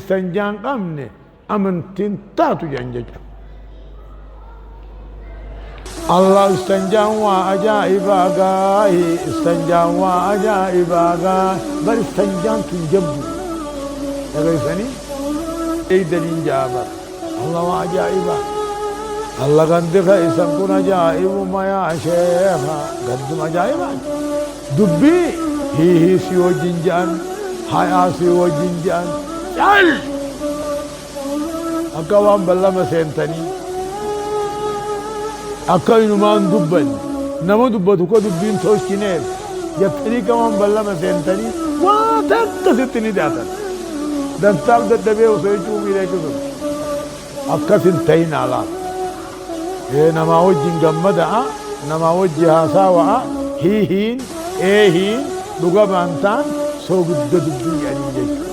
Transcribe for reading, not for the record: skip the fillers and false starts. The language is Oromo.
Sanjaan qabne amantiin taatu jechuudha. Allah istanjaan waa ajaa'ibaa gaahi istanjaan waa ajaa'ibaa gaahi bar istanjaan tun jabdu dhageessanii eeydaniin jaabar Allah waa ajaa'ibaa Allah gandika isan kun ajaa'ibuma yaa sheekha gaddum ajaa'ibaa dubbii hiihii si wajjin jedhan hayaa si wajjin jedhan cal akka waan ballama seentanii akka inumaan dubban nama dubbatu ko dubbiin tolchineef jettanii kamaan ballama seentanii waa takkasitti ni daatan dantaaf daddabee osoo jechuu miidhagsuun akkasin ta'in alaa namaa wajjin gammada'a namaa wajji haasawa'a hiihiin eehiin dhuga baantaan soo gudda dubbii jedhanii jechuudha.